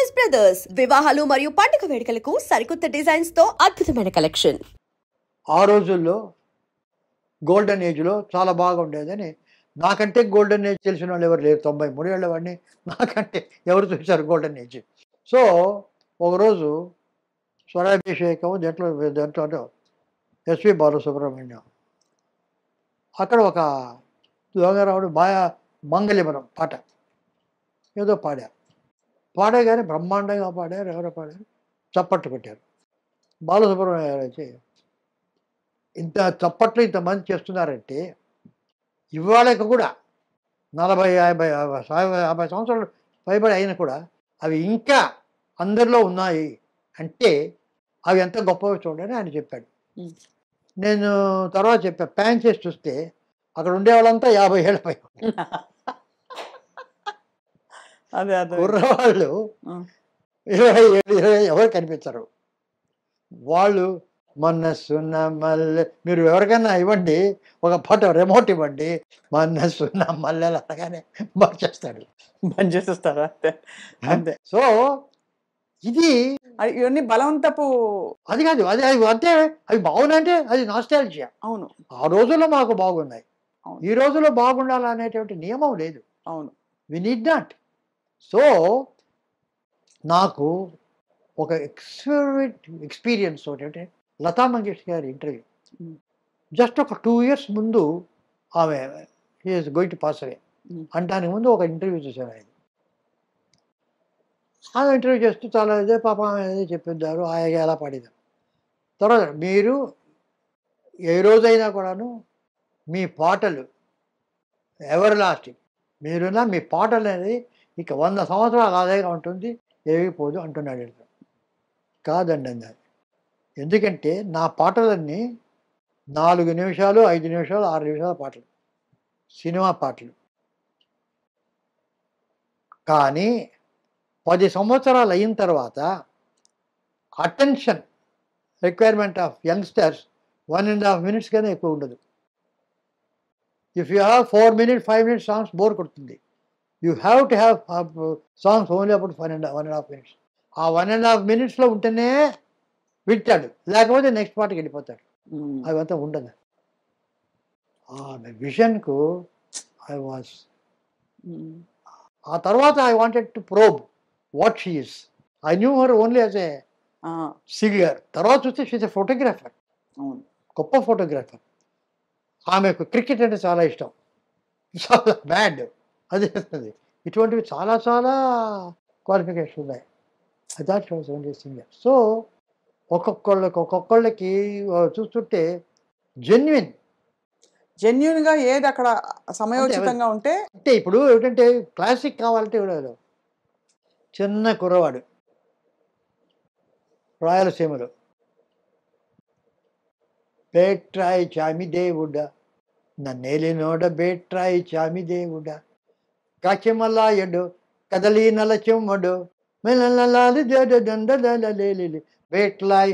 Choice brothers వివాహాలు మరియు పండుగ వేడుకలకు సరికొత్త డిజైన్స్ తో అద్భుతమైన కలెక్షన్. ఆ రోజుల్లో గోల్డెన్ ఏజ్లో చాలా బాగా ఉండేదని. నాకంటే గోల్డెన్ ఏజ్ తెలిసిన వాళ్ళు ఎవరు లేరు. 93 ఏళ్ళ వాడిని. నాకంటే ఎవరు చూశారు గోల్డెన్ ఏజ్. సో ఒకరోజు స్వరాభిషేకం దాంట్లో ఎస్వి బాలసుబ్రహ్మణ్యం అక్కడ ఒక దొంగరావుడు మంగళిమరం పాట ఏదో పాడగానే బ్రహ్మాండంగా పాడారు. ఎవరో పాడారు, చప్పట్లు కొట్టారు. బాలసుబ్రహ్మణ్యం గారు వచ్చి, ఇంత చప్పట్లు ఇంతమంది చేస్తున్నారంటే ఇవాళకి కూడా 40, 50 సంవత్సరాలు పైబడి అయినా కూడా అవి ఇంకా అందరిలో ఉన్నాయి అంటే అవి ఎంత గొప్పవి చూడని ఆయన చెప్పాడు. నేను తర్వాత చెప్పా, ప్యాన్ చేసి చూస్తే అక్కడ ఉండేవాళ్ళంతా 50 ఏళ్ళ పై కుర్రవాళ్ళు 27, ఎవరు కనిపించరు. వాళ్ళు మనసున్న మల్లె, మీరు ఎవరికైనా ఇవ్వండి ఒక పాట రిమోట్ ఇవ్వండి, మనసున్న మల్లెలు అనగానే బంద్ చేస్తాడు. అంతే. సో ఇది ఇవన్నీ బలవంతపు అది కాదు, అది అంతే. అవి బాగున్నాయంటే అది నాస్టాల్జియా. అవును, ఆ రోజుల్లో మాకు బాగున్నాయి. అవును. ఈ రోజుల్లో బాగుండాలనేటువంటి నియమం లేదు. అవును. We need not. సో నాకు ఒక ఎక్స్పీరియన్స్ ఒకటి, లతా మంగేష్కర్ గారి ఇంటర్వ్యూ. జస్ట్ ఒక 2 years ముందు ఆమె ఈజ్ గోయింగ్ టు పాస్ అవే అంటానికి ముందు ఒక ఇంటర్వ్యూ చూశాను. ఆమె ఇంటర్వ్యూ చేస్తూ చాలా ఇదే పాపం అదే చెప్పిద్దారు, ఆయన ఎలా పాడిదారు. తర్వాత మీరు ఏ రోజైనా కూడాను మీ పాటలు ఎవర్ లాస్టింగ్, మీరున్న మీ పాటలు అనేది ఇక 100 సంవత్సరాలు అలాగే ఉంటుంది, ఏగిపోదు అంటున్నాడు. కాదండి అన్నారు. ఎందుకంటే నా పాటలన్నీ 4 నిమిషాలు, 5 నిమిషాలు, 6 నిమిషాల పాటలు, సినిమా పాటలు. కానీ 10 సంవత్సరాలు అయిన తర్వాత attention requirement of youngsters 1.5 minutes కన్నా ఎక్కువ ఉండదు. If you have 4 minutes, 5 minutes songs bore కొడుతుంది. You have to have songs only about 1.5 minutes. ఆ 1.5 minutesలో ఉంటేనే వింటాడు, లేకపోతే నెక్స్ట్ పాటకి వెళ్ళిపోతాడు. అవంతా ఉండదు. విజన్కు ఐ వాజ్, ఆ తర్వాత I wanted to probe what she is. I knew her only as a singer. తర్వాత చూస్తే షీస్ ఎ ఫోటోగ్రాఫర్, గొప్ప ఫోటోగ్రాఫర్. ఆమెకు క్రికెట్ అంటే చాలా ఇష్టం, చాలా బ్యాడ్ అది చేస్తుంది. ఇటువంటివి చాలా చాలా క్వాలిఫికేషన్ ఉన్నాయి. అదాట్ వాజ్ ఓన్లీ సింగర్. సో ఒక్కొక్కళ్ళకి చూస్తుంటే జెన్యున్గా ఏది అక్కడ సమయోచితంగా ఉంటే. అంటే ఇప్పుడు ఏమిటంటే క్లాసిక్ కావాలంటే ఎవడో చిన్న కుర్రవాడు రాయలసీమలో, బేట్రాయి చామి దేవుడా నన్నేలినోడ బేట్రాయి చామి దేవుడా కాచెమలాయడు కదలి నల చెమ్మడు బేట్లాయ్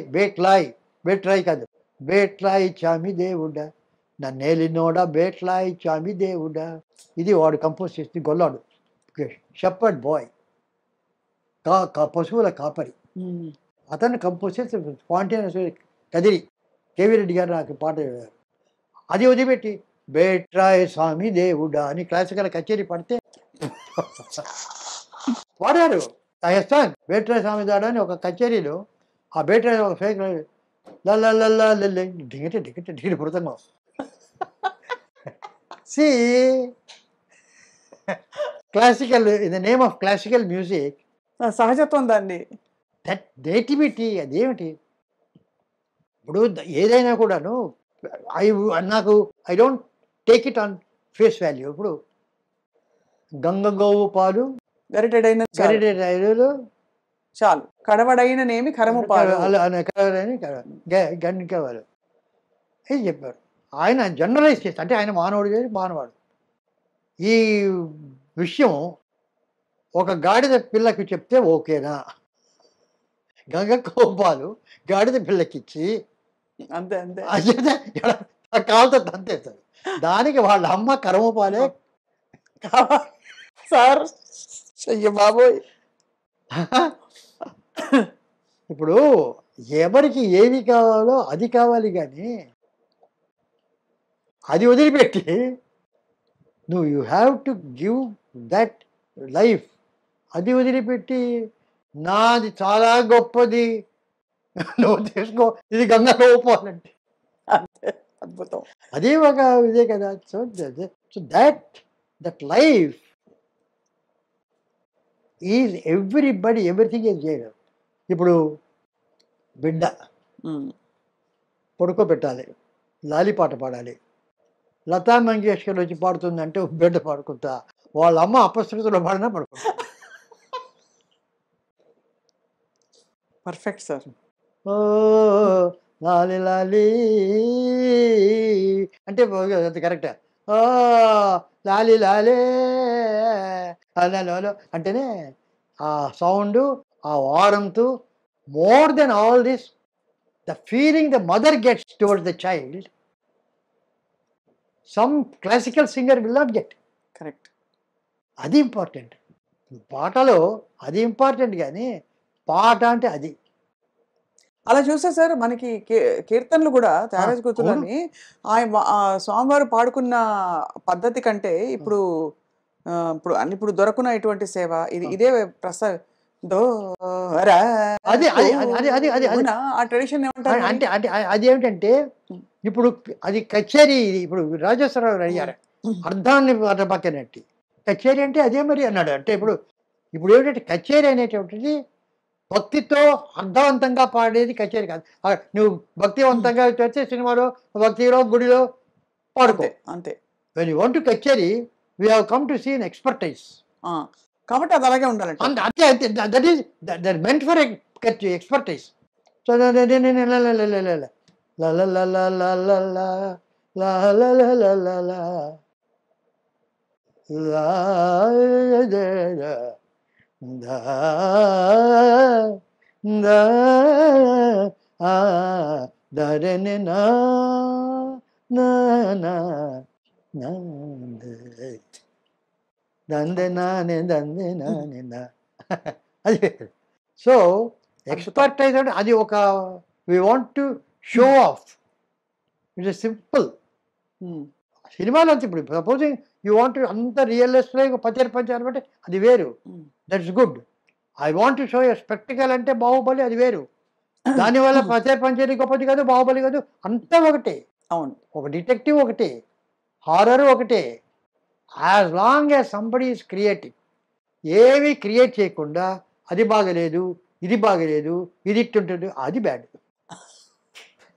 బేట్రాయి కాదు, బేట్రాయి చామి దేవుడా నన్నేలినోడ బేట్లాయ్ చామి దేవుడా. ఇది వాడు కంపోజ్ చేసి గొల్లాడు, షెపర్డ్ బాయ్, పశువుల కాపరి. అతను కంపోజ్ చేసి స్పాంటేనియస్ కదిరి కేవీ రెడ్డి గారు నాకు పాట చెప్పారు. అది వదిలిపెట్టి బేట్రాయ్ స్వామి దేవుడా అని క్లాసికల్ కచేరీ పడితే వాడారు. రాజస్థాన్ బేట్రాయ్ స్వామి దాడా అని ఒక కచేరీలో ఆ బేట్రాయ్ ఒక ఫేక్ లల్లల్లా దిగటే దిగటే దిగిటి మృతంగం. సి classical, in the name of classical music, సహజత్వం దాన్ని, దట్ నేటివిటీ అదేమిటి. ఇప్పుడు ఏదైనా కూడాను నాకు I don't take it on face value. ఇప్పుడు గంగగోవు పాలు గరిటెడైన చాలు, కడవడైన నేమి కరము పాలు గండికేవాళ్ళు ఏం చెప్పారు. ఆయన జనరలైజ్ చేస్తే, అంటే ఆయన మానవుడు చేసి మానవాడు. ఈ విషయం ఒక గాడిద పిల్లకి చెప్తే ఓకేనా? గంగ కోపాలు గాడిద పిల్లకిచ్చి అంతే అంతే కాలుతో తంతేస్తారు. దానికి వాళ్ళ అమ్మ కరము పాలే సార్. అయ్య బాబోయ్, ఇప్పుడు ఎవరికి ఏది కావాలో అది కావాలి కానీ అది వదిలిపెట్టి నువ్వు you have to give that life, అది వదిలిపెట్టి నాది చాలా గొప్పది నువ్వు తీసుకో ఇది గంగలో పోవాలంటే అంతే, అద్భుతం. అదే ఒక ఇదే కదా. So so that life is everybody everything is చేయడం. ఇప్పుడు బిడ్డ ఉమ్. పడుకోబెట్టాలి, లాలిపాట పాడాలి. లతా మంగేష్కర్ వచ్చి పాడుతుందంటే బిడ్డ పాడుకుంటా, వాళ్ళ అమ్మ అపశృతిలో పాడినా పడుకుంటా. Perfect sir. ఓ లాలి లాలి అంటే అది కరెక్టా? ఓ లాలి లాలే అలా అంటేనే ఆ సౌండ్, ఆ వారంతు, more than all this the feeling the mother gets towards the child, some classical singer will not get. Correct. అది ఇంపార్టెంట్. పాటలో అది ఇంపార్టెంట్ కానీ పాట అంటే అది. అలా చూస్తే సార్ మనకి కీర్తనలు కూడా త్యాగరాజ కృతులని స్వామివారు పాడుకున్న పద్ధతి కంటే ఇప్పుడు ఇప్పుడు దొరకున్న ఇటువంటి సేవ ఇదే ప్రసా అది ఆ ట్రెడిషన్ ఏమంటారు అంటే అంటే అది ఏమిటంటే ఇప్పుడు అది కచేరీ. ఇప్పుడు రాజేశ్వరరావు అడిగారు అర్థాన్ని పక్కనట్టి కచేరీ అంటే అదే మరి అన్నాడు. అంటే ఇప్పుడు ఏమిటంటే కచేరీ అనేటువంటిది భక్తితో అర్థవంతంగా పాడేది కచేరీ కాదు. నువ్వు భక్తివంతంగా చేస్తే సినిమాలో భక్తిలో గుడిలో పాడుకో అంతే. When you want to kutcheri we have come to see an expertise. కాబట్టి అది అలాగే ఉండాలంటే అంతే అంతే. That is that meant for expertise. So అది. సో ఎక్స్పర్టైజ్ అంటే అది ఒక we want to show off. It's simple. సినిమాలో అంతే. ఇప్పుడు సపోజింగ్ యూ వాంట్ అంత రియలిస్ట్గా పంచారు అంటే అది వేరు, that's good. I want to show a spectacle అంటే బాహుబలి, అది వేరు. దానివల్ల పంచారి గొప్పది కాదు, బాహుబలి కాదు, అంతా ఒకటే. అవును. ఒక డిటెక్టివ్ ఒకటే, హారర్ ఒకటే. As long as somebody is creative. ఏవి క్రియేట్ చేయకుండా అది బాగలేదు, ఇది బాగలేదు, ఇది ఇట్టుంటుంది, అది బ్యాడ్.